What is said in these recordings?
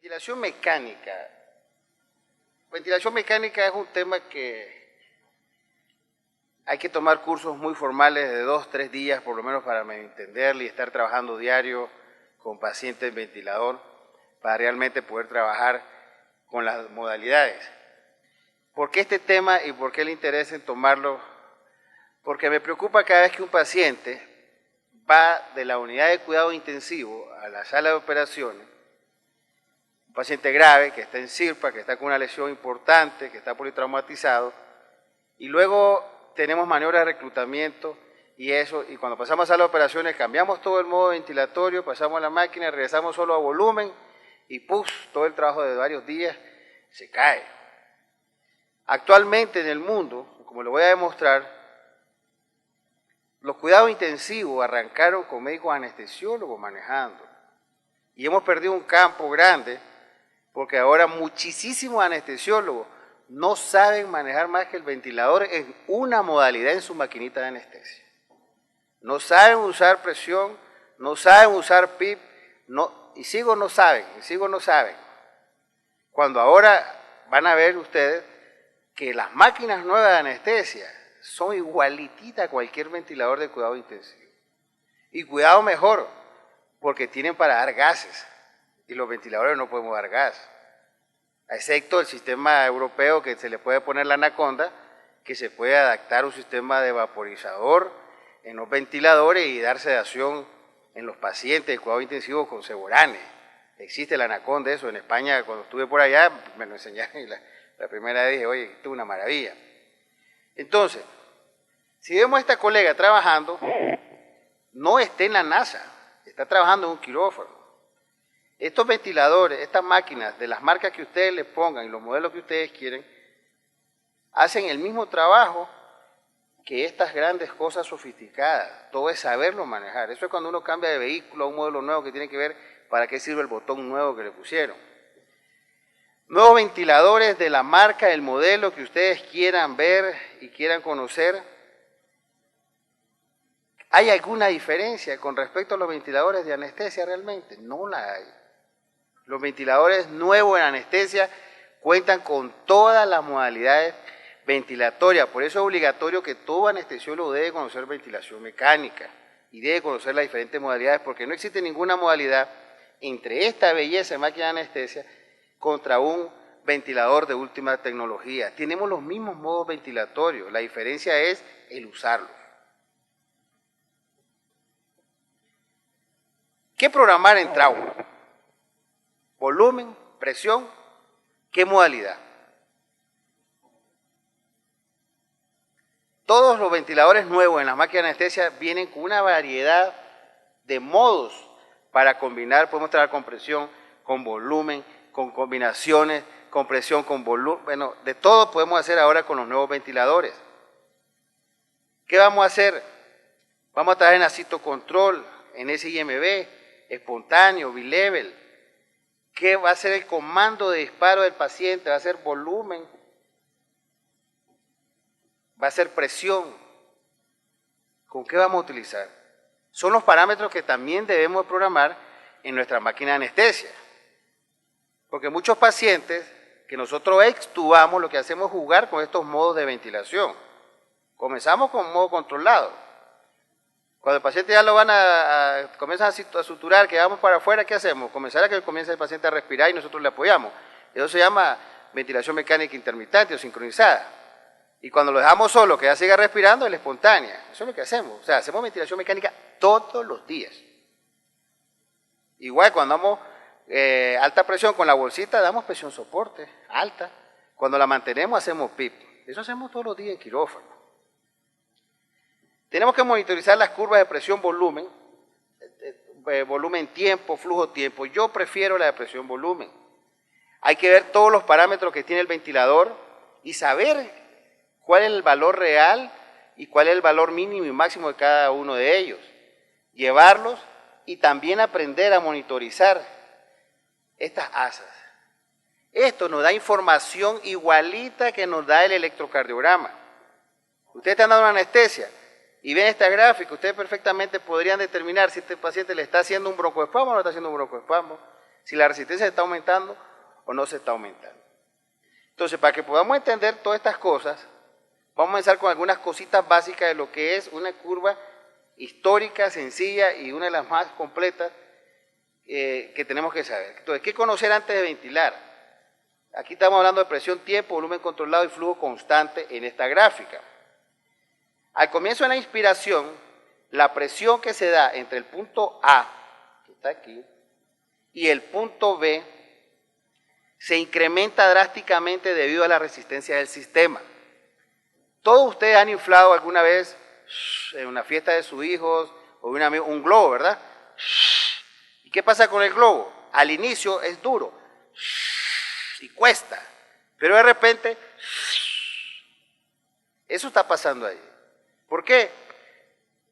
Ventilación mecánica. Ventilación mecánica es un tema que hay que tomar cursos muy formales de 2-3 días por lo menos para entenderlo y estar trabajando diario con pacientes en ventilador para realmente poder trabajar con las modalidades. ¿Por qué este tema y por qué el interés en tomarlo? Porque me preocupa cada vez que un paciente va de la unidad de cuidado intensivo a la sala de operaciones, un paciente grave que está en CIRPA, que está con una lesión importante, que está politraumatizado, y luego tenemos maniobras de reclutamiento y cuando pasamos a sala de operaciones cambiamos todo el modo ventilatorio, pasamos a la máquina, regresamos solo a volumen y todo el trabajo de varios días se cae. Actualmente en el mundo, como lo voy a demostrar, los cuidados intensivos arrancaron con médicos anestesiólogos manejando y hemos perdido un campo grande porque ahora muchísimos anestesiólogos no saben manejar más que el ventilador en una modalidad en su maquinita de anestesia. No saben usar presión, no saben usar PIP, y sigo no saben. Cuando ahora van a ver ustedes que las máquinas nuevas de anestesia son igualititas a cualquier ventilador de cuidado intensivo. Y cuidado mejor, porque tienen para dar gases, y los ventiladores no podemos dar gas, excepto el sistema europeo que se le puede poner la anaconda, que se puede adaptar a un sistema de vaporizador en los ventiladores y dar sedación en los pacientes de cuidado intensivo con Seborane. Existe la anaconda, eso en España, cuando estuve por allá, me lo enseñaron y la primera vez dije, oye, esto es una maravilla. Entonces, si vemos a esta colega trabajando, no está en la NASA, está trabajando en un quirófano. Estos ventiladores, estas máquinas, de las marcas que ustedes les pongan y los modelos que ustedes quieren, hacen el mismo trabajo que estas grandes cosas sofisticadas. Todo es saberlo manejar. Eso es cuando uno cambia de vehículo a un modelo nuevo que tiene que ver para qué sirve el botón nuevo que le pusieron. Nuevos ventiladores de la marca, del modelo que ustedes quieran ver y quieran conocer. ¿Hay alguna diferencia con respecto a los ventiladores de anestesia realmente? No la hay. Los ventiladores nuevos en anestesia cuentan con todas las modalidades ventilatorias. Por eso es obligatorio que todo anestesiólogo debe conocer ventilación mecánica y debe conocer las diferentes modalidades, porque no existe ninguna modalidad entre esta belleza de máquina de anestesia contra un ventilador de última tecnología. Tenemos los mismos modos ventilatorios, la diferencia es el usarlo. ¿Qué programar en trauma? Volumen, presión, ¿qué modalidad? Todos los ventiladores nuevos en las máquinas de anestesia vienen con una variedad de modos para combinar. Podemos trabajar con presión, con volumen, con combinaciones, con presión, con volumen. Bueno, de todo podemos hacer ahora con los nuevos ventiladores. ¿Qué vamos a hacer? Vamos a trabajar en acitocontrol, en SIMB, espontáneo, bilevel. ¿Qué va a ser el comando de disparo del paciente? Va a ser volumen, va a ser presión. ¿Con qué vamos a utilizar? Son los parámetros que también debemos programar en nuestra máquina de anestesia. Porque muchos pacientes que nosotros extubamos, lo que hacemos es jugar con estos modos de ventilación. Comenzamos con modo controlado. Cuando el paciente ya lo van comienzan a suturar, que vamos para afuera, ¿qué hacemos? Comenzar a que comience el paciente a respirar y nosotros le apoyamos. Eso se llama ventilación mecánica intermitente o sincronizada. Y cuando lo dejamos solo, que ya siga respirando, es la espontánea. Eso es lo que hacemos. O sea, hacemos ventilación mecánica todos los días. Igual cuando damos alta presión con la bolsita, damos presión soporte, alta. Cuando la mantenemos, hacemos PIP. Eso hacemos todos los días en quirófano. Tenemos que monitorizar las curvas de presión-volumen, volumen-tiempo, flujo-tiempo. Yo prefiero la de presión-volumen. Hay que ver todos los parámetros que tiene el ventilador y saber cuál es el valor real y cuál es el valor mínimo y máximo de cada uno de ellos. Llevarlos y también aprender a monitorizar estas asas. Esto nos da información igualita que nos da el electrocardiograma. Ustedes están dando una anestesia y ven esta gráfica, ustedes perfectamente podrían determinar si este paciente le está haciendo un broncoespasmo o no está haciendo un broncoespasmo, si la resistencia está aumentando o no se está aumentando. Entonces, para que podamos entender todas estas cosas, vamos a empezar con algunas cositas básicas de lo que es una curva histórica, sencilla y una de las más completas que tenemos que saber. Entonces, ¿qué conocer antes de ventilar? Aquí estamos hablando de presión, tiempo, volumen controlado y flujo constante en esta gráfica. Al comienzo de la inspiración, la presión que se da entre el punto A, que está aquí, y el punto B, se incrementa drásticamente debido a la resistencia del sistema. Todos ustedes han inflado alguna vez en una fiesta de sus hijos o de un amigo un globo, ¿verdad? ¿Y qué pasa con el globo? Al inicio es duro y cuesta, pero de repente eso está pasando ahí. ¿Por qué?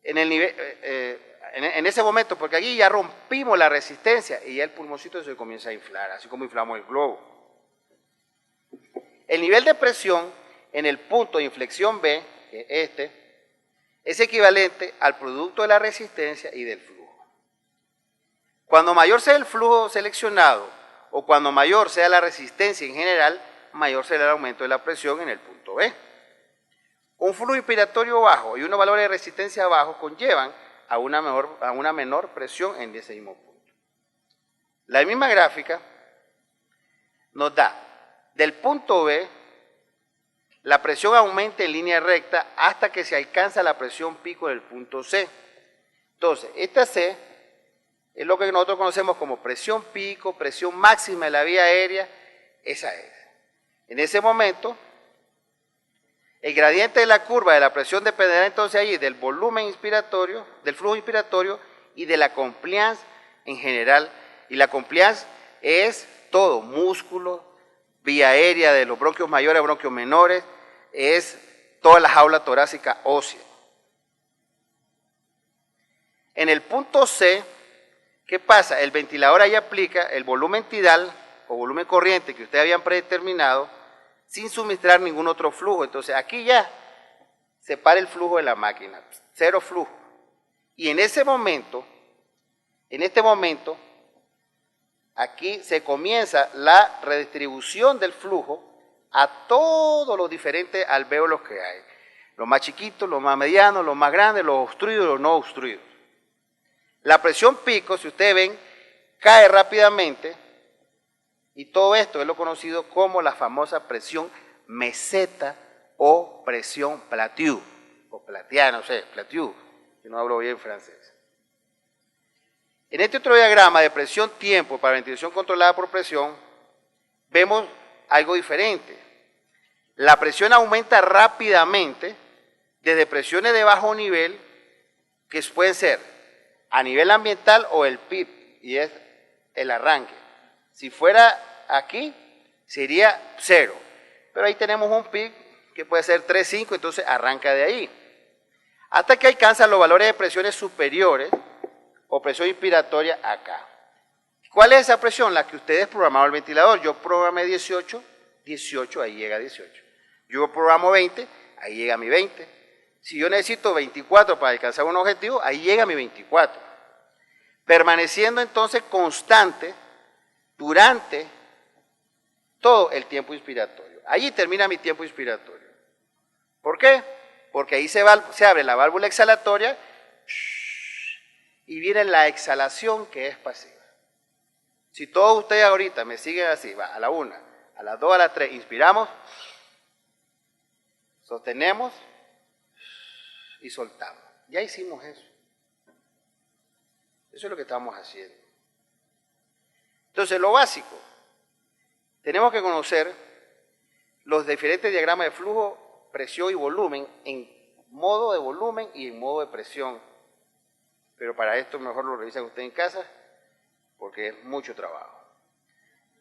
En ese momento, porque allí ya rompimos la resistencia y ya el pulmoncito se comienza a inflar, así como inflamos el globo. El nivel de presión en el punto de inflexión B, que es es equivalente al producto de la resistencia y del flujo. Cuando mayor sea el flujo seleccionado o cuando mayor sea la resistencia en general, mayor será el aumento de la presión en el punto B. Un flujo inspiratorio bajo y unos valores de resistencia bajos conllevan a una menor presión en ese mismo punto. La misma gráfica nos da del punto B, la presión aumenta en línea recta hasta que se alcanza la presión pico del punto C. Entonces, esta C es lo que nosotros conocemos como presión pico, presión máxima de la vía aérea, esa es. En ese momento, el gradiente de la curva de la presión dependerá entonces allí del volumen inspiratorio, del flujo inspiratorio y de la compliance en general. Y la compliance es todo, músculo, vía aérea de los bronquios mayores a bronquios menores, es toda la jaula torácica ósea. En el punto C, ¿qué pasa? El ventilador ahí aplica el volumen tidal o volumen corriente que ustedes habían predeterminado sin suministrar ningún otro flujo. Entonces aquí ya se para el flujo de la máquina, cero flujo. Y en este momento, aquí se comienza la redistribución del flujo a todos los diferentes alvéolos que hay. Los más chiquitos, los más medianos, los más grandes, los obstruidos, los no obstruidos. La presión pico, si ustedes ven, cae rápidamente y todo esto es lo conocido como la famosa presión meseta o presión plateau, o platea, no sé, plateau, yo no hablo bien francés. En este otro diagrama de presión-tiempo para ventilación controlada por presión, vemos algo diferente. La presión aumenta rápidamente desde presiones de bajo nivel, que pueden ser a nivel ambiental o el PIB, y es el arranque. Si fuera aquí, sería 0. Pero ahí tenemos un PIB que puede ser 3,5, entonces arranca de ahí. Hasta que alcanza los valores de presiones superiores o presión inspiratoria acá. ¿Cuál es esa presión? La que ustedes programaron el ventilador. Yo programé 18, ahí llega 18. Yo programo 20, ahí llega mi 20. Si yo necesito 24 para alcanzar un objetivo, ahí llega mi 24. Permaneciendo entonces constante durante todo el tiempo inspiratorio. Allí termina mi tiempo inspiratorio. ¿Por qué? Porque ahí se abre la válvula exhalatoria y viene la exhalación que es pasiva. Si todos ustedes ahorita me siguen así, va a la 1, a las 2, a las 3, inspiramos, sostenemos y soltamos. Ya hicimos eso. Eso es lo que estamos haciendo. Entonces, lo básico, tenemos que conocer los diferentes diagramas de flujo, presión y volumen en modo de volumen y en modo de presión. Pero para esto mejor lo revisan ustedes en casa porque es mucho trabajo.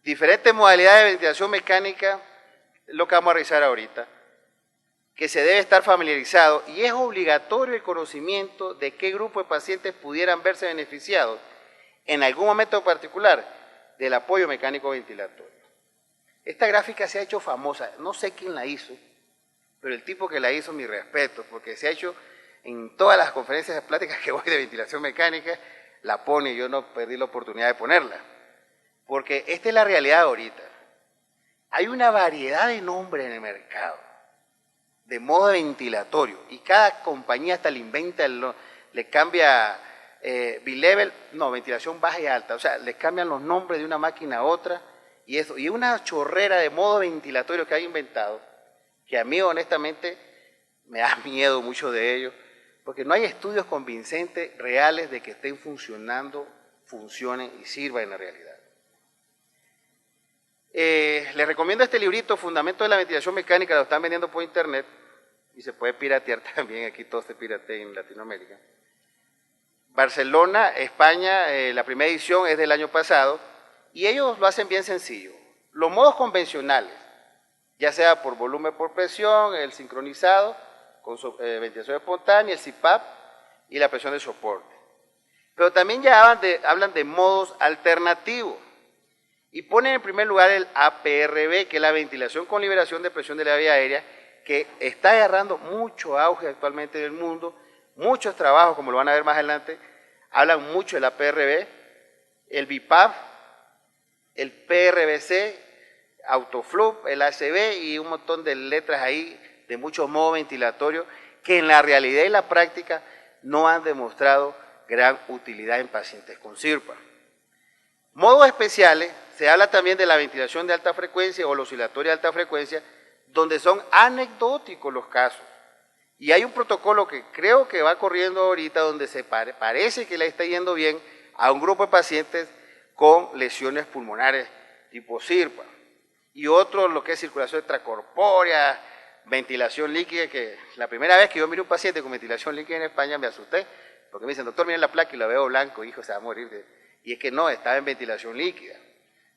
Diferentes modalidades de ventilación mecánica, es lo que vamos a revisar ahorita, que se debe estar familiarizado y es obligatorio el conocimiento de qué grupo de pacientes pudieran verse beneficiados en algún momento particular del apoyo mecánico ventilatorio. Esta gráfica se ha hecho famosa, no sé quién la hizo, pero el tipo que la hizo, mi respeto, porque se ha hecho en todas las conferencias de pláticas que voy de ventilación mecánica, la pone y yo no perdí la oportunidad de ponerla. porque esta es la realidad ahorita. Hay una variedad de nombres en el mercado, de modo ventilatorio, y cada compañía hasta le inventa, le cambia bilevel, no, ventilación baja y alta, o sea, le cambian los nombres de una máquina a otra, y eso, y una chorrera de modo ventilatorio que hay inventado, que a mí honestamente me da miedo mucho de ello, porque no hay estudios convincentes reales de que estén funcionando, funcionen y sirvan en la realidad. Les recomiendo este librito, Fundamentos de la Ventilación Mecánica, lo están vendiendo por internet y se puede piratear también, aquí todo se piratea en Latinoamérica. Barcelona, España, la primera edición es del año pasado y ellos lo hacen bien sencillo. Los modos convencionales, ya sea por volumen por presión, el sincronizado, con ventilación espontánea, el CPAP y la presión de soporte. Pero también ya hablan de modos alternativos y ponen en primer lugar el APRB, que es la ventilación con liberación de presión de la vía aérea, que está agarrando mucho auge actualmente en el mundo. Muchos trabajos, como lo van a ver más adelante, hablan mucho del APRB, el BIPAP, el PRBC, Autoflup, el ACB y un montón de letras ahí de muchos modos ventilatorios que en la realidad y la práctica no han demostrado gran utilidad en pacientes con CIRPA. Modos especiales, se habla también de la ventilación de alta frecuencia o la oscilatoria de alta frecuencia, donde son anecdóticos los casos. Y hay un protocolo que creo que va corriendo ahorita donde se parece que le está yendo bien a un grupo de pacientes con lesiones pulmonares tipo CIRPA. Y otro, lo que es circulación extracorpórea, ventilación líquida, que la primera vez que yo miré un paciente con ventilación líquida en España me asusté, porque me dicen, doctor, miren la placa y la veo blanco, hijo, se va a morir. Y es que no, estaba en ventilación líquida.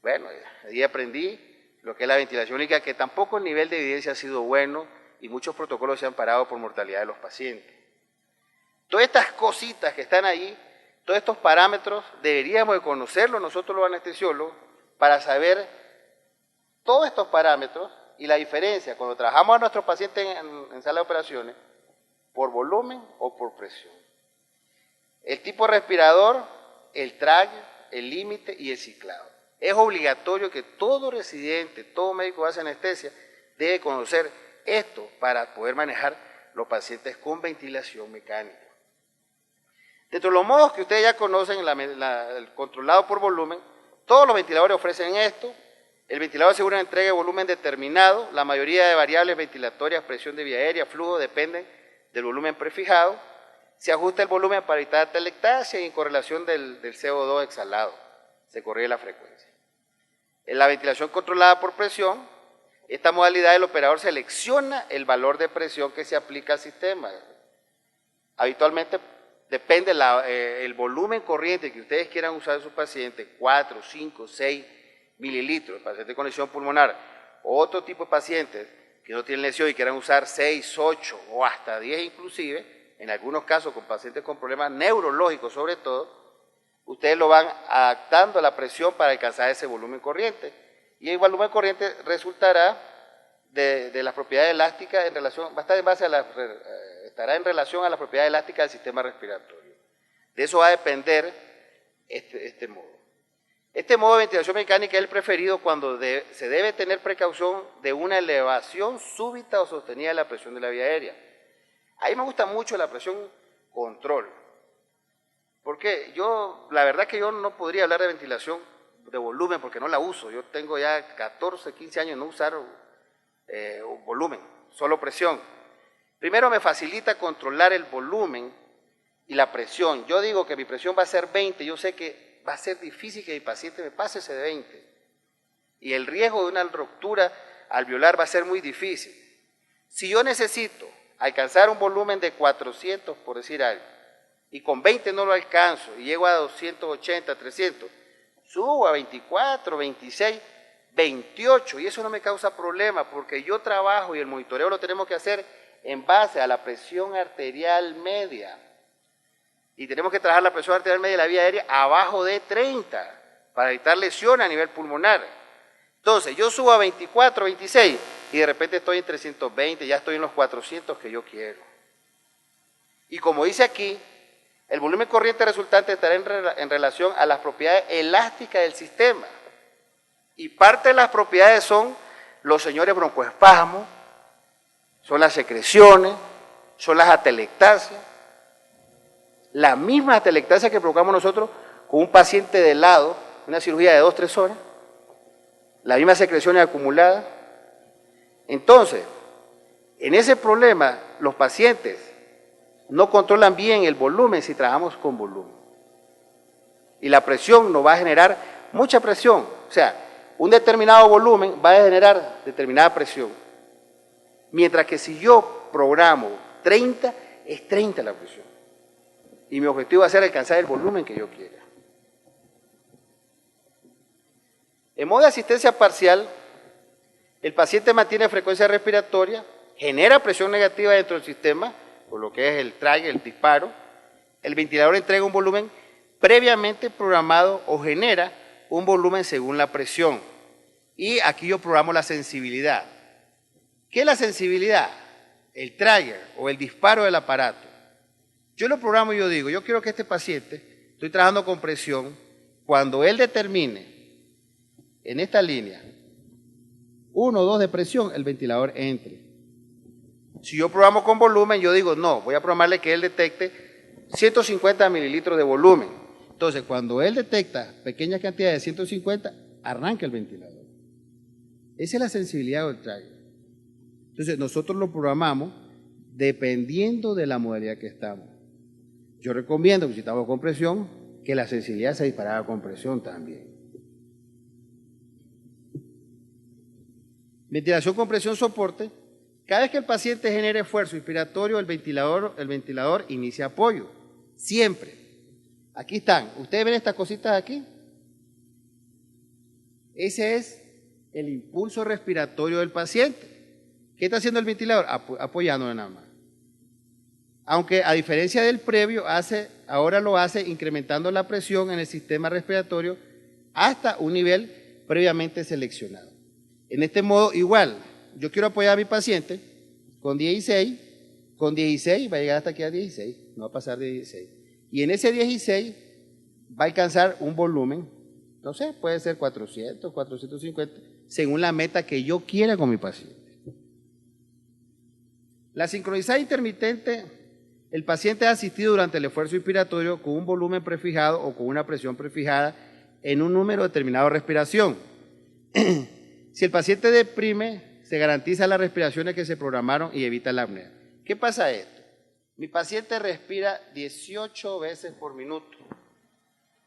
Bueno, ahí aprendí lo que es la ventilación líquida, que tampoco el nivel de evidencia ha sido bueno y muchos protocolos se han parado por mortalidad de los pacientes. Todas estas cositas que están ahí, todos estos parámetros, deberíamos de conocerlos nosotros los anestesiólogos para saber todos estos parámetros y la diferencia cuando trabajamos a nuestros pacientes en sala de operaciones por volumen o por presión. El tipo de respirador, el trague, el límite y el ciclado. Es obligatorio que todo residente, todo médico que hace anestesia, debe conocer esto para poder manejar los pacientes con ventilación mecánica. Dentro de los modos que ustedes ya conocen, el controlado por volumen, todos los ventiladores ofrecen esto. El ventilador asegura una entrega de volumen determinado. La mayoría de variables ventilatorias, presión de vía aérea, flujo, dependen del volumen prefijado. Se ajusta el volumen para evitar atelectasia y en correlación del CO2 exhalado. Se corrige la frecuencia. En la ventilación controlada por presión, esta modalidad el operador selecciona el valor de presión que se aplica al sistema. Habitualmente depende el volumen corriente que ustedes quieran usar en sus pacientes, 4, 5, 6 mililitros, pacientes con lesión pulmonar, o otro tipo de pacientes que no tienen lesión y quieran usar 6, 8 o hasta 10 inclusive, en algunos casos con pacientes con problemas neurológicos sobre todo, ustedes lo van adaptando a la presión para alcanzar ese volumen corriente. Y el volumen corriente resultará de las propiedades elásticas en relación, va a estar en base a estará en relación a las propiedades elásticas del sistema respiratorio. De eso va a depender este modo. Este modo de ventilación mecánica es el preferido cuando se debe tener precaución de una elevación súbita o sostenida de la presión de la vía aérea. A mí me gusta mucho la presión control, porque la verdad que yo no podría hablar de ventilación de volumen porque no la uso. Yo tengo ya 14, 15 años no usar volumen, solo presión. Primero me facilita controlar el volumen y la presión. Yo digo que mi presión va a ser 20, yo sé que va a ser difícil que mi paciente me pase ese de 20. Y el riesgo de una ruptura alveolar va a ser muy difícil. Si yo necesito alcanzar un volumen de 400, por decir algo, y con 20 no lo alcanzo, y llego a 280, 300, subo a 24, 26, 28, y eso no me causa problema, porque yo trabajo y el monitoreo lo tenemos que hacer en base a la presión arterial media. Y tenemos que trabajar la presión arterial media de la vía aérea abajo de 30, para evitar lesión a nivel pulmonar. Entonces, yo subo a 24, 26, y de repente estoy en 320, ya estoy en los 400 que yo quiero. Y como dice aquí, el volumen corriente resultante estará en relación a las propiedades elásticas del sistema. Y parte de las propiedades son los señores broncoespasmos, son las secreciones, son las atelectasias. La misma atelectasia que provocamos nosotros con un paciente de lado, una cirugía de 2-3 horas, las mismas secreciones acumuladas. Entonces, en ese problema, los pacientes no controlan bien el volumen si trabajamos con volumen. Y la presión nos va a generar mucha presión. O sea, un determinado volumen va a generar determinada presión. Mientras que si yo programo 30, es 30 la presión. Y mi objetivo va a ser alcanzar el volumen que yo quiera. En modo de asistencia parcial, el paciente mantiene frecuencia respiratoria, genera presión negativa dentro del sistema, por lo que es el trigger, el disparo. El ventilador entrega un volumen previamente programado o genera un volumen según la presión. Y aquí yo programo la sensibilidad. ¿Qué es la sensibilidad? El trigger o el disparo del aparato. Yo lo programo y yo digo, yo quiero que este paciente, estoy trabajando con presión, cuando él determine en esta línea 1 o 2 de presión, el ventilador entre. Si yo programo con volumen, yo digo, no, voy a programarle que él detecte 150 mililitros de volumen. Entonces, cuando él detecta pequeñas cantidades de 150, arranca el ventilador. Esa es la sensibilidad del trigger. Entonces, nosotros lo programamos dependiendo de la modalidad que estamos. Yo recomiendo que si estamos con presión, que la sensibilidad se disparara con presión también. Ventilación con presión soporte. Cada vez que el paciente genere esfuerzo inspiratorio, el ventilador inicia apoyo. Siempre. Aquí están. ¿Ustedes ven estas cositas aquí? Ese es el impulso respiratorio del paciente. ¿Qué está haciendo el ventilador? Apoyándolo nada más. Aunque a diferencia del previo, ahora lo hace incrementando la presión en el sistema respiratorio hasta un nivel previamente seleccionado. En este modo, igual, yo quiero apoyar a mi paciente con 16 va a llegar hasta aquí a 16, no va a pasar de 16. Y en ese 16 va a alcanzar un volumen, no sé, puede ser 400, 450, según la meta que yo quiera con mi paciente. La sincronizada intermitente, el paciente ha asistido durante el esfuerzo inspiratorio con un volumen prefijado o con una presión prefijada en un número determinado de respiración. Si el paciente deprime, se garantiza las respiraciones que se programaron y evita la apnea. ¿Qué pasa esto? Mi paciente respira 18 veces por minuto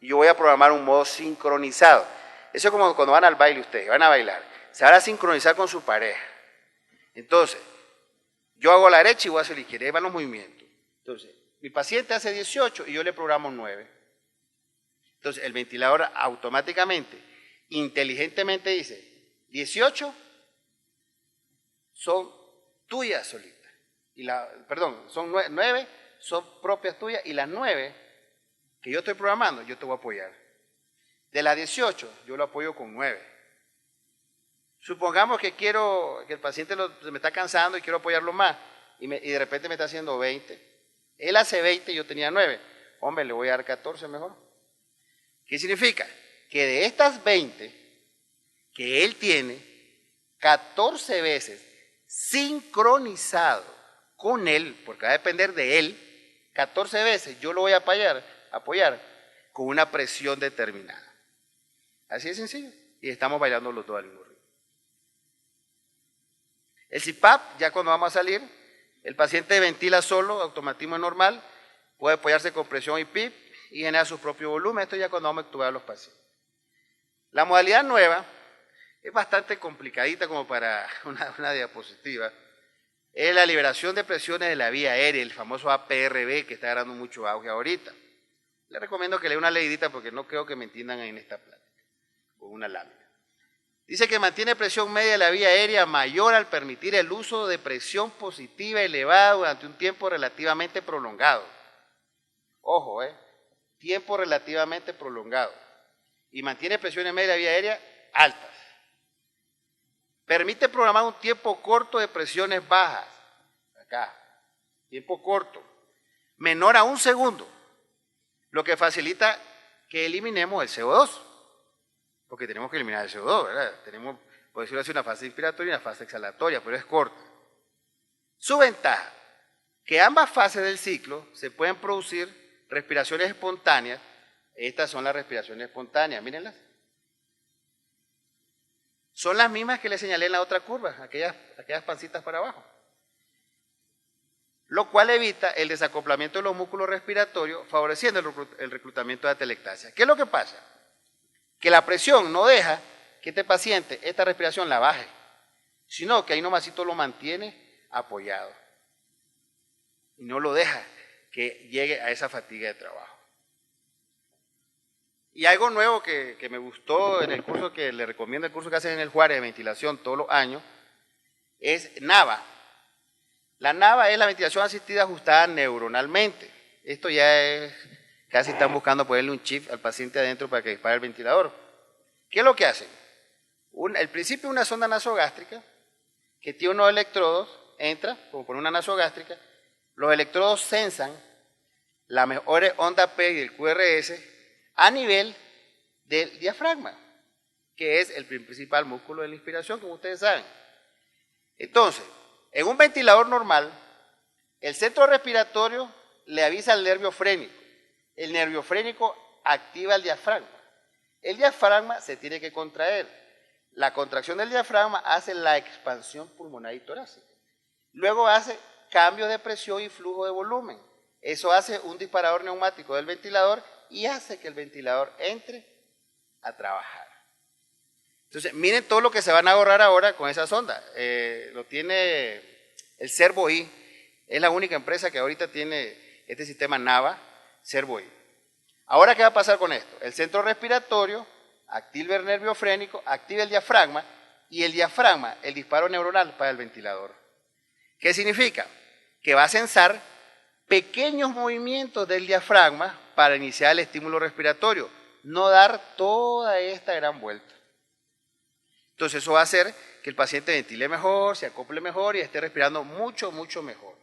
y yo voy a programar un modo sincronizado. Eso es como cuando van al baile ustedes, van a bailar. Se van a sincronizar con su pareja. Entonces, yo hago a la derecha y voy a hacer a la izquierda, ahí van los movimientos. Entonces, mi paciente hace 18 y yo le programo 9. Entonces, el ventilador automáticamente, inteligentemente dice, 18 son tuyas solitas. Son 9 son propias tuyas y las 9 que yo estoy programando, yo te voy a apoyar. De las 18, yo lo apoyo con 9. Supongamos que quiero, que el paciente se me está cansando y quiero apoyarlo más y de repente me está haciendo 20. Él hace 20 y yo tenía 9. Hombre, le voy a dar 14 mejor. ¿Qué significa? Que de estas 20 que él tiene, 14 veces sincronizado con él, porque va a depender de él, 14 veces yo lo voy a apoyar con una presión determinada. Así de sencillo. Y estamos bailando los dos al mismo ritmo. El CPAP, ya cuando vamos a salir, el paciente ventila solo, automatismo normal, puede apoyarse con presión y PIP y generar su propio volumen. Esto ya cuando vamos a actuar a los pacientes. La modalidad nueva es bastante complicadita como para una diapositiva. Es la liberación de presiones de la vía aérea, el famoso APRB que está ganando mucho auge ahorita. Les recomiendo que lea una leidita porque no creo que me entiendan en esta plática, con una lámina. Dice que mantiene presión media de la vía aérea mayor al permitir el uso de presión positiva elevada durante un tiempo relativamente prolongado. Ojo, tiempo relativamente prolongado. Y mantiene presiones medias de la vía aérea altas. Permite programar un tiempo corto de presiones bajas. Acá, tiempo corto. Menor a 1 segundo. Lo que facilita que eliminemos el CO2. porque tenemos que eliminar el CO2, ¿verdad? Tenemos, por decirlo así, una fase inspiratoria y una fase exhalatoria, pero es corta. Su ventaja, que ambas fases del ciclo se pueden producir respiraciones espontáneas. Estas son las respiraciones espontáneas, mírenlas. Son las mismas que les señalé en la otra curva, aquellas pancitas para abajo. Lo cual evita el desacoplamiento de los músculos respiratorios, favoreciendo el reclutamiento de atelectasia. ¿Qué es lo que pasa? Que la presión no deja que este paciente esta respiración la baje, sino que ahí nomasito lo mantiene apoyado y no lo deja que llegue a esa fatiga de trabajo. Y algo nuevo que me gustó en el curso que le recomiendo, el curso que hacen en el Juárez de ventilación todos los años, es NAVA. La NAVA es la ventilación asistida ajustada neuronalmente. Esto ya es, casi están buscando ponerle un chip al paciente adentro para que dispare el ventilador. ¿Qué es lo que hacen? El principio es una sonda nasogástrica que tiene unos electrodos, entra como por una nasogástrica, los electrodos sensan la mejor onda P y el QRS a nivel del diafragma, que es el principal músculo de la inspiración, como ustedes saben. Entonces, en un ventilador normal, el centro respiratorio le avisa al nervio frénico. El nervio frénico activa el diafragma. El diafragma se tiene que contraer. La contracción del diafragma hace la expansión pulmonar y torácica. Luego hace cambios de presión y flujo de volumen. Eso hace un disparador neumático del ventilador y hace que el ventilador entre a trabajar. Entonces, miren todo lo que se van a ahorrar ahora con esa sonda. Lo tiene el Servo-I. Es la única empresa que ahorita tiene este sistema NAVA, Servo-I. Ahora, ¿qué va a pasar con esto? El centro respiratorio activa el nervio frénico, activa el diafragma y el diafragma, el disparo neuronal para el ventilador. ¿Qué significa? Que va a censar pequeños movimientos del diafragma para iniciar el estímulo respiratorio, no dar toda esta gran vuelta. Entonces eso va a hacer que el paciente ventile mejor, se acople mejor y esté respirando mucho, mucho mejor.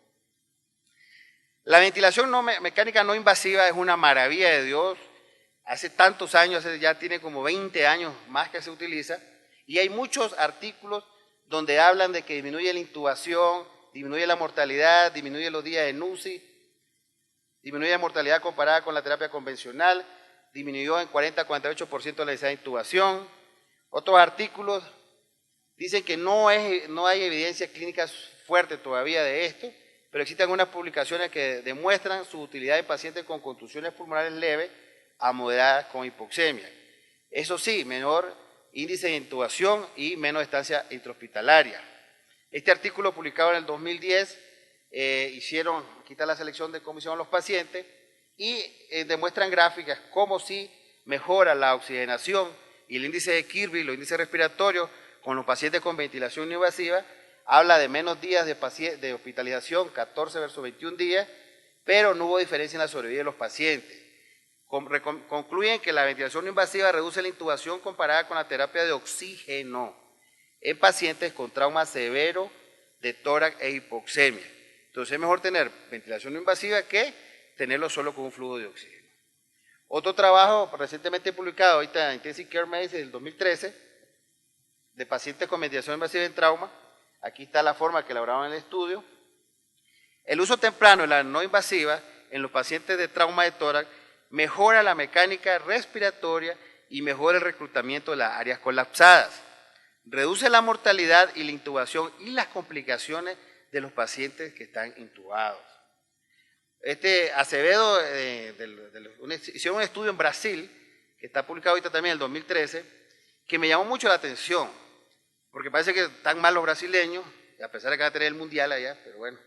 La ventilación mecánica no invasiva es una maravilla de Dios. Hace tantos años, ya tiene como 20 años más que se utiliza, y hay muchos artículos donde hablan de que disminuye la intubación, disminuye la mortalidad, disminuye los días de NUCI, disminuye la mortalidad comparada con la terapia convencional, disminuyó en 40-48% la necesidad de intubación. Otros artículos dicen que no hay evidencia clínica fuerte todavía de esto, pero existen algunas publicaciones que demuestran su utilidad en pacientes con contusiones pulmonares leves a moderadas con hipoxemia. Eso sí, menor índice de intubación y menos estancia intrahospitalaria. Este artículo publicado en el 2010, aquí está la selección de cómo hicieron los pacientes y demuestran gráficas cómo sí mejora la oxigenación y el índice de Kirby, los índices respiratorios con los pacientes con ventilación no invasiva. Habla de menos días de hospitalización, 14 versus 21 días, pero no hubo diferencia en la sobrevida de los pacientes. Concluyen que la ventilación no invasiva reduce la intubación comparada con la terapia de oxígeno en pacientes con trauma severo de tórax e hipoxemia. Entonces es mejor tener ventilación no invasiva que tenerlo solo con un flujo de oxígeno. Otro trabajo recientemente publicado ahorita en Intensive Care Medicine del 2013 de pacientes con ventilación invasiva en trauma. Aquí está la forma que elaboraron en el estudio. El uso temprano de la no invasiva en los pacientes de trauma de tórax mejora la mecánica respiratoria y mejora el reclutamiento de las áreas colapsadas. Reduce la mortalidad y la intubación y las complicaciones de los pacientes que están intubados. Acevedo hicieron un estudio en Brasil, que está publicado ahorita también en el 2013, que me llamó mucho la atención, porque parece que están mal los brasileños, a pesar de que van a tener el mundial allá, pero bueno.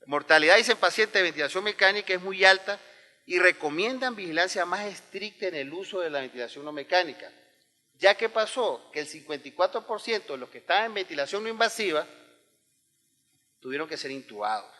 Mortalidad, dicen pacientes de ventilación mecánica, es muy alta y recomiendan vigilancia más estricta en el uso de la ventilación no mecánica. Ya que pasó que el 54% de los que estaban en ventilación no invasiva tuvieron que ser intubados.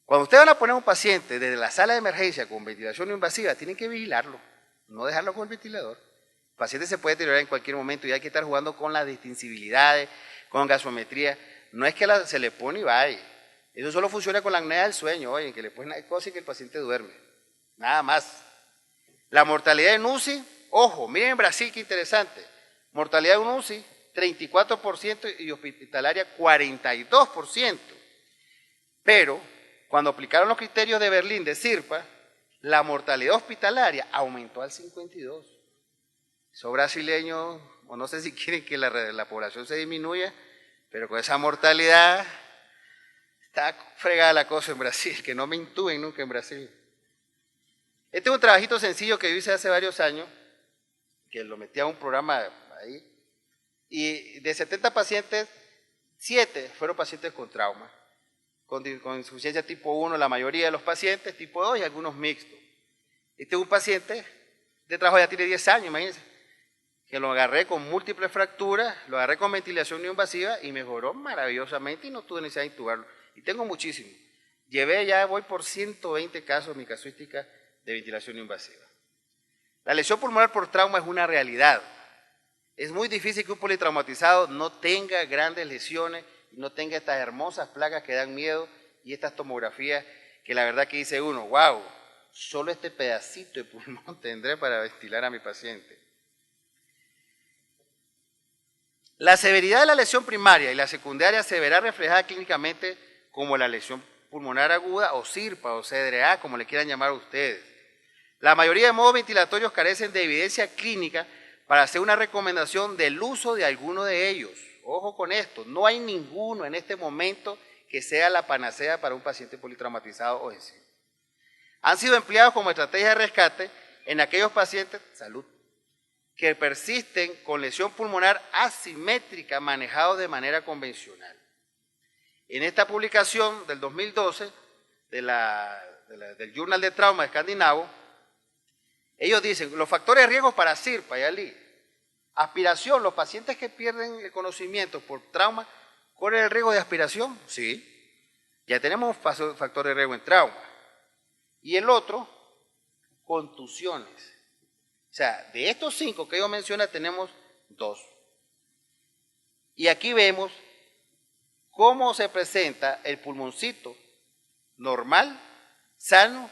Cuando ustedes van a poner a un paciente desde la sala de emergencia con ventilación no invasiva, tienen que vigilarlo, no dejarlo con el ventilador. El paciente se puede deteriorar en cualquier momento y hay que estar jugando con las distintibilidades, con gasometría. No es que se le pone y vaya. Eso solo funciona con la apnea del sueño, que le ponen narcosis y que el paciente duerme. Nada más. La mortalidad en UCI Ojo, miren en Brasil qué interesante. Mortalidad en UCI, 34% y hospitalaria 42%. Pero cuando aplicaron los criterios de Berlín de CIRPA, la mortalidad hospitalaria aumentó al 52%. Esos brasileños, o no sé si quieren que la población se disminuya, pero con esa mortalidad está fregada la cosa en Brasil, que no me intuben nunca en Brasil. Este es un trabajito sencillo que yo hice hace varios años, que lo metí a un programa ahí, y de 70 pacientes, 7 fueron pacientes con trauma, con insuficiencia tipo 1, la mayoría de los pacientes, tipo 2 y algunos mixtos. Este es un paciente de trabajo, ya tiene 10 años, imagínense, que lo agarré con múltiples fracturas, lo agarré con ventilación no invasiva y mejoró maravillosamente y no tuve necesidad de intubarlo. Y tengo muchísimos. Voy por 120 casos en mi casuística de ventilación no invasiva. La lesión pulmonar por trauma es una realidad. Es muy difícil que un politraumatizado no tenga grandes lesiones y no tenga estas hermosas placas que dan miedo y estas tomografías que la verdad que dice uno, wow, solo este pedacito de pulmón tendré para ventilar a mi paciente. La severidad de la lesión primaria y la secundaria se verá reflejada clínicamente como la lesión pulmonar aguda o CIRPA o CDRA, como le quieran llamar ustedes. La mayoría de modos ventilatorios carecen de evidencia clínica para hacer una recomendación del uso de alguno de ellos. Ojo con esto, no hay ninguno en este momento que sea la panacea para un paciente politraumatizado o ESI. Han sido empleados como estrategia de rescate en aquellos pacientes, salud, que persisten con lesión pulmonar asimétrica manejados de manera convencional. En esta publicación del 2012 del Journal de Trauma Escandinavo, ellos dicen, los factores de riesgo para CIRPA y ALI, aspiración, los pacientes que pierden el conocimiento por trauma, ¿corren el riesgo de aspiración? Sí, ya tenemos factores de riesgo en trauma. Y el otro, contusiones. O sea, de estos 5 que yo mencioné, tenemos 2. Y aquí vemos cómo se presenta el pulmoncito normal, sano,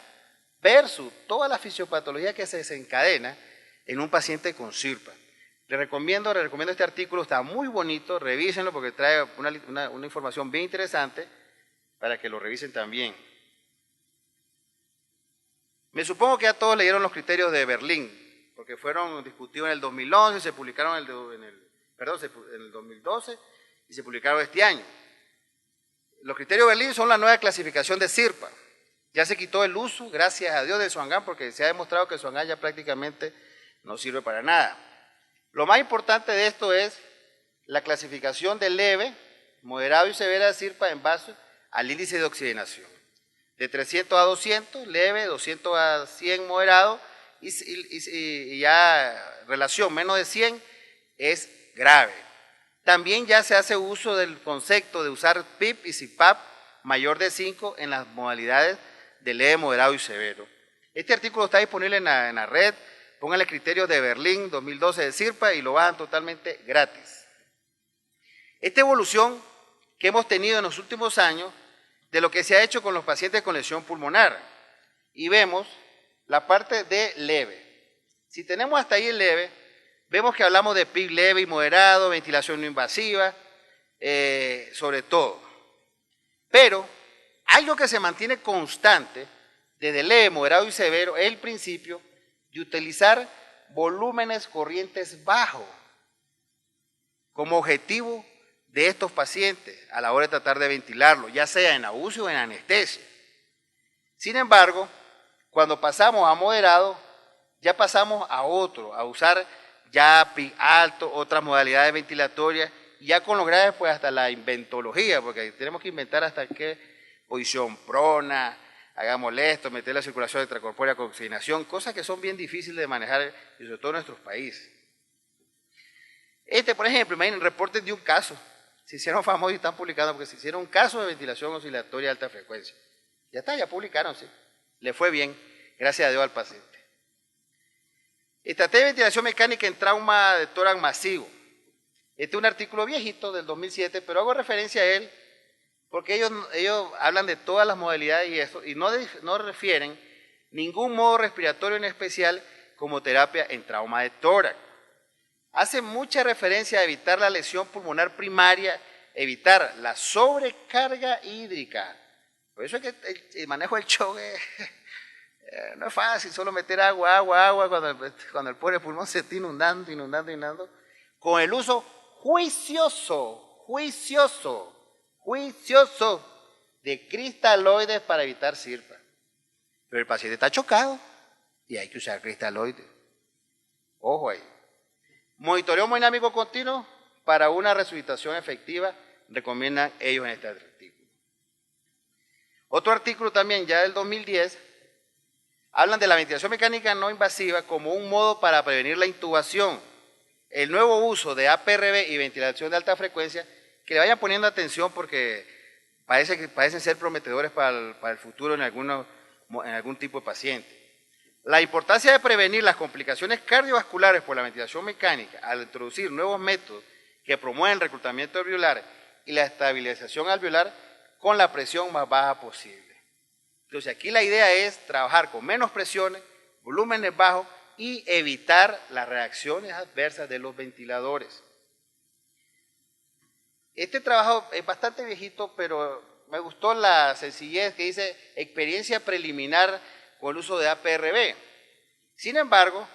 versus toda la fisiopatología que se desencadena en un paciente con CIRPA. Les recomiendo este artículo, está muy bonito, revísenlo porque trae una información bien interesante para que lo revisen también. Me supongo que ya todos leyeron los criterios de Berlín, porque fueron discutidos en el 2011, se publicaron en el 2012 y se publicaron este año. Los criterios de Berlín son la nueva clasificación de CIRPA. Ya se quitó el uso, gracias a Dios, del Swan-Ganz, porque se ha demostrado que el Swan-Ganz ya prácticamente no sirve para nada. Lo más importante de esto es la clasificación de leve, moderado y severa de CIRPA en base al índice de oxigenación. De 300 a 200, leve, 200 a 100, moderado, y ya relación menos de 100 es grave. También ya se hace uso del concepto de usar PIP y CPAP mayor de 5 en las modalidades de leve, moderado y severo. Este artículo está disponible en la red, pónganle criterios de Berlín 2012 de CIRPA y lo bajan totalmente gratis. Esta evolución que hemos tenido en los últimos años de lo que se ha hecho con los pacientes con lesión pulmonar y vemos la parte de leve. Si tenemos hasta ahí el leve, vemos que hablamos de PIP leve y moderado, ventilación no invasiva, sobre todo. Pero algo que se mantiene constante desde leve, moderado y severo es el principio de utilizar volúmenes corrientes bajos como objetivo de estos pacientes a la hora de tratar de ventilarlo, ya sea en AUSI o en anestesia. Sin embargo, cuando pasamos a moderado, ya pasamos a usar ya PIC alto, otras modalidades ventilatorias, y ya con los graves pues hasta la inventología, porque tenemos que inventar hasta qué posición prona, hagámosle esto, meter la circulación extracorpórea con oxigenación, cosas que son bien difíciles de manejar, y sobre todo en nuestros países. Por ejemplo, imaginen, reportes de un caso, se hicieron famosos y están publicando porque se hicieron un caso de ventilación oscilatoria de alta frecuencia. Ya está, ya publicaron, sí. Le fue bien, gracias a Dios al paciente. Estrategia de ventilación mecánica en trauma de tórax masivo. Este es un artículo viejito del 2007, pero hago referencia a él porque ellos hablan de todas las modalidades y eso, y no refieren ningún modo respiratorio en especial como terapia en trauma de tórax. Hace mucha referencia a evitar la lesión pulmonar primaria, evitar la sobrecarga hídrica. Por eso es que el manejo del choque no es fácil, solo meter agua cuando el pobre pulmón se está inundando, con el uso juicioso de cristaloides para evitar sirpa. Pero el paciente está chocado y hay que usar cristaloides. Ojo ahí. Monitoreo hemodinámico continuo para una resucitación efectiva, recomiendan ellos en este artículo. Otro artículo también ya del 2010, hablan de la ventilación mecánica no invasiva como un modo para prevenir la intubación, el nuevo uso de APRB y ventilación de alta frecuencia, que le vayan poniendo atención porque parecen ser prometedores para el futuro en algún tipo de paciente. La importancia de prevenir las complicaciones cardiovasculares por la ventilación mecánica al introducir nuevos métodos que promueven el reclutamiento alveolar y la estabilización alveolar con la presión más baja posible. Entonces aquí la idea es trabajar con menos presiones, volúmenes bajos y evitar las reacciones adversas de los ventiladores. Este trabajo es bastante viejito, pero me gustó la sencillez que dice experiencia preliminar con el uso de APRB. Sin embargo,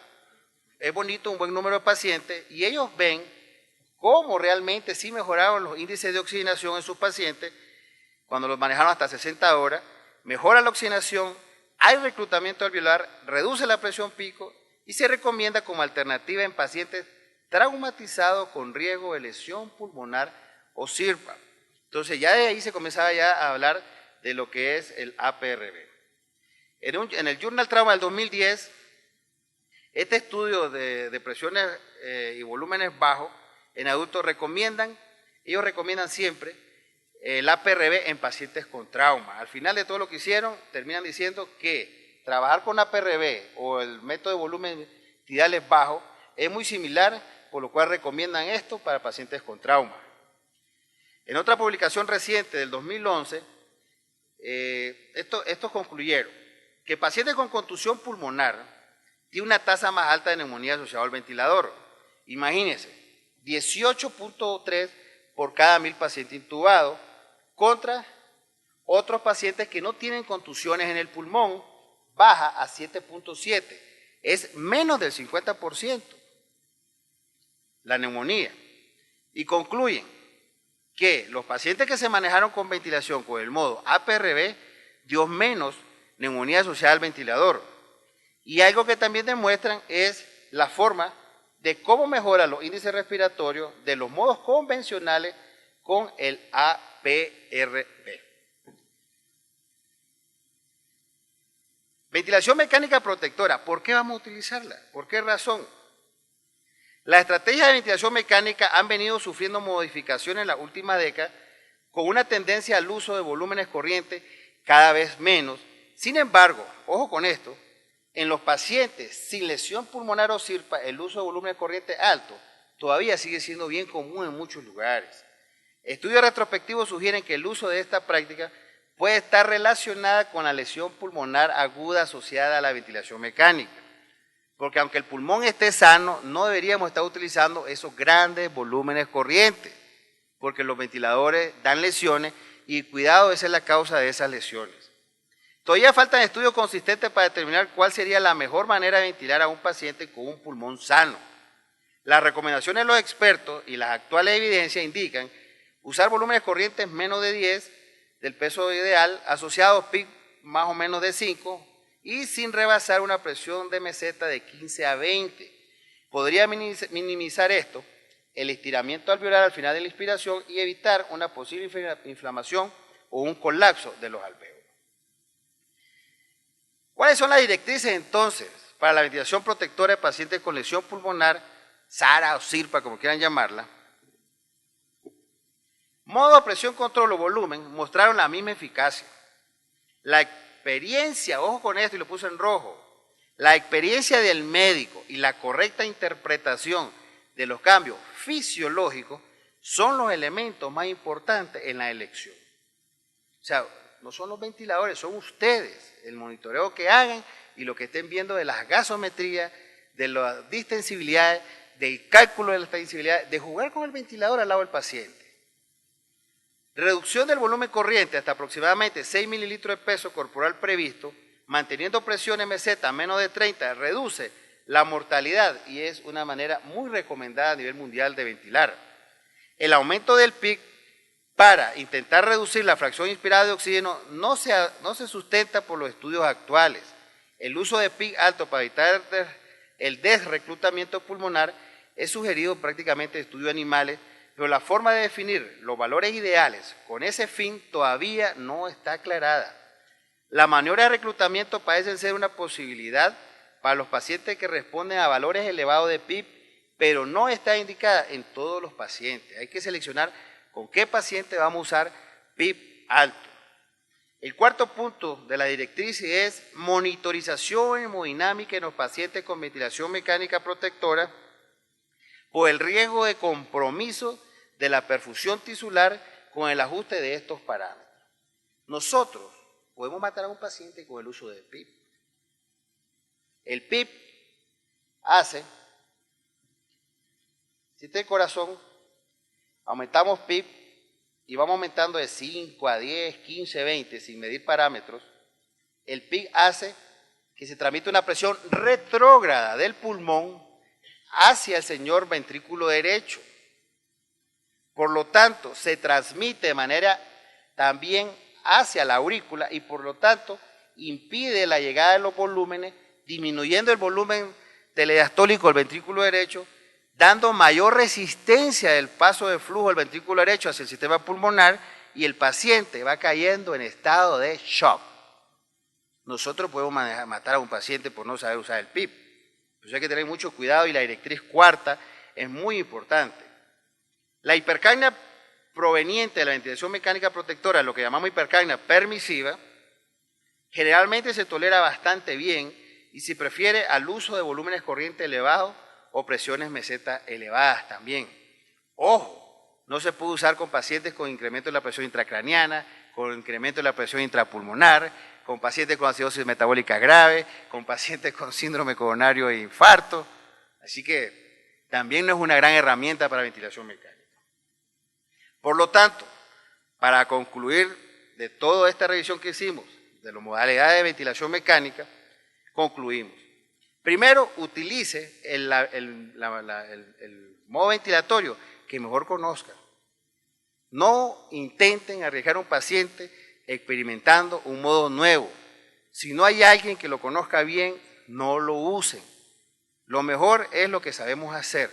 es bonito un buen número de pacientes y ellos ven cómo realmente sí mejoraron los índices de oxigenación en sus pacientes cuando los manejaron hasta 60 horas, mejora la oxigenación, hay reclutamiento alveolar, reduce la presión pico y se recomienda como alternativa en pacientes traumatizados con riesgo de lesión pulmonar o sirpa. Entonces ya de ahí se comenzaba ya a hablar de lo que es el APRB. En el Journal Trauma del 2010, este estudio de presiones y volúmenes bajos en adultos ellos recomiendan siempre el APRB en pacientes con trauma. Al final de todo lo que hicieron, terminan diciendo que trabajar con APRB o el método de volumen tidales bajo es muy similar, por lo cual recomiendan esto para pacientes con trauma. En otra publicación reciente del 2011, estos concluyeron que pacientes con contusión pulmonar tienen una tasa más alta de neumonía asociada al ventilador. Imagínense, 18.3 por cada 1000 pacientes intubados contra otros pacientes que no tienen contusiones en el pulmón, baja a 7.7. Es menos del 50% la neumonía. Y concluyen que los pacientes que se manejaron con ventilación con el modo APRB dio menos neumonía asociada al ventilador. Y algo que también demuestran es la forma de cómo mejoran los índices respiratorios de los modos convencionales con el APRB. Ventilación mecánica protectora, ¿por qué vamos a utilizarla? ¿Por qué razón? Las estrategias de ventilación mecánica han venido sufriendo modificaciones en la última década con una tendencia al uso de volúmenes corrientes cada vez menos. Sin embargo, ojo con esto, en los pacientes sin lesión pulmonar o sirpa, el uso de volúmenes corrientes altos todavía sigue siendo bien común en muchos lugares. Estudios retrospectivos sugieren que el uso de esta práctica puede estar relacionada con la lesión pulmonar aguda asociada a la ventilación mecánica. Porque aunque el pulmón esté sano, no deberíamos estar utilizando esos grandes volúmenes corrientes, porque los ventiladores dan lesiones y cuidado, esa es la causa de esas lesiones. Todavía faltan estudios consistentes para determinar cuál sería la mejor manera de ventilar a un paciente con un pulmón sano. Las recomendaciones de los expertos y las actuales evidencias indican usar volúmenes corrientes menos de 10 del peso ideal, asociados PIC más o menos de 5, y sin rebasar una presión de meseta de 15 a 20. Podría minimizar esto, el estiramiento alveolar al final de la inspiración y evitar una posible inflamación o un colapso de los alveolos. ¿Cuáles son las directrices entonces para la ventilación protectora de pacientes con lesión pulmonar, SARA o SIRPA, como quieran llamarla? Modo de presión, control o volumen mostraron la misma eficacia. La experiencia, ojo con esto y lo puse en rojo, la experiencia del médico y la correcta interpretación de los cambios fisiológicos son los elementos más importantes en la elección. O sea, no son los ventiladores, son ustedes, el monitoreo que hagan y lo que estén viendo de las gasometrías, de la distensibilidad, del cálculo de la extensibilidad, de jugar con el ventilador al lado del paciente. Reducción del volumen corriente hasta aproximadamente 6 mililitros de peso corporal previsto, manteniendo presión en meseta a menos de 30, reduce la mortalidad y es una manera muy recomendada a nivel mundial de ventilar. El aumento del PIC para intentar reducir la fracción inspirada de oxígeno no se sustenta por los estudios actuales. El uso de PIC alto para evitar el desreclutamiento pulmonar es sugerido prácticamente en estudios animales, pero la forma de definir los valores ideales con ese fin todavía no está aclarada. La maniobra de reclutamiento parece ser una posibilidad para los pacientes que responden a valores elevados de PIB, pero no está indicada en todos los pacientes. Hay que seleccionar con qué paciente vamos a usar PIB alto. El cuarto punto de la directriz es monitorización hemodinámica en los pacientes con ventilación mecánica protectora por el riesgo de compromiso de la perfusión tisular con el ajuste de estos parámetros. Nosotros podemos matar a un paciente con el uso de PIB. El PIB hace, si este corazón, aumentamos PIB y vamos aumentando de 5 a 10, 15, 20 sin medir parámetros, el PIB hace que se transmite una presión retrógrada del pulmón hacia el señor ventrículo derecho. Por lo tanto, se transmite de manera también hacia la aurícula y por lo tanto impide la llegada de los volúmenes, disminuyendo el volumen telediastólico del ventrículo derecho, dando mayor resistencia del paso de flujo del ventrículo derecho hacia el sistema pulmonar y el paciente va cayendo en estado de shock. Nosotros podemos matar a un paciente por no saber usar el PIB. Por eso hay que tener mucho cuidado y la directriz cuarta es muy importante. La hipercapnia proveniente de la ventilación mecánica protectora, lo que llamamos hipercapnia permisiva, generalmente se tolera bastante bien y se prefiere al uso de volúmenes corrientes elevados o presiones meseta elevadas también. Ojo, no se puede usar con pacientes con incremento de la presión intracraniana, con incremento de la presión intrapulmonar, con pacientes con acidosis metabólica grave, con pacientes con síndrome coronario e infarto. Así que también no es una gran herramienta para ventilación mecánica. Por lo tanto, para concluir de toda esta revisión que hicimos de las modalidades de ventilación mecánica, concluimos. Primero, utilice el modo ventilatorio que mejor conozca. No intenten arriesgar a un paciente experimentando un modo nuevo. Si no hay alguien que lo conozca bien, no lo usen. Lo mejor es lo que sabemos hacer.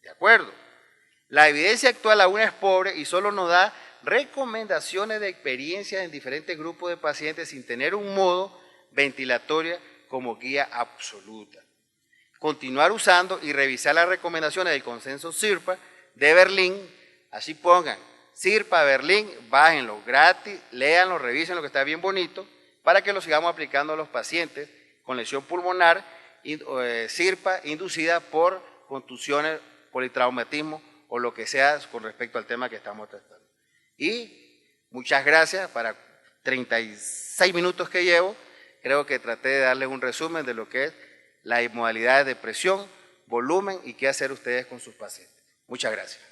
¿De acuerdo? La evidencia actual aún es pobre y solo nos da recomendaciones de experiencias en diferentes grupos de pacientes sin tener un modo ventilatorio como guía absoluta. Continuar usando y revisar las recomendaciones del consenso CIRPA de Berlín, así pongan CIRPA Berlín, bájenlo gratis, léanlo, revísenlo que está bien bonito, para que lo sigamos aplicando a los pacientes con lesión pulmonar, CIRPA inducida por contusiones, politraumatismo o lo que sea con respecto al tema que estamos tratando. Y muchas gracias. Para 36 minutos que llevo, creo que traté de darles un resumen de lo que es las modalidades de presión, volumen y qué hacer ustedes con sus pacientes. Muchas gracias.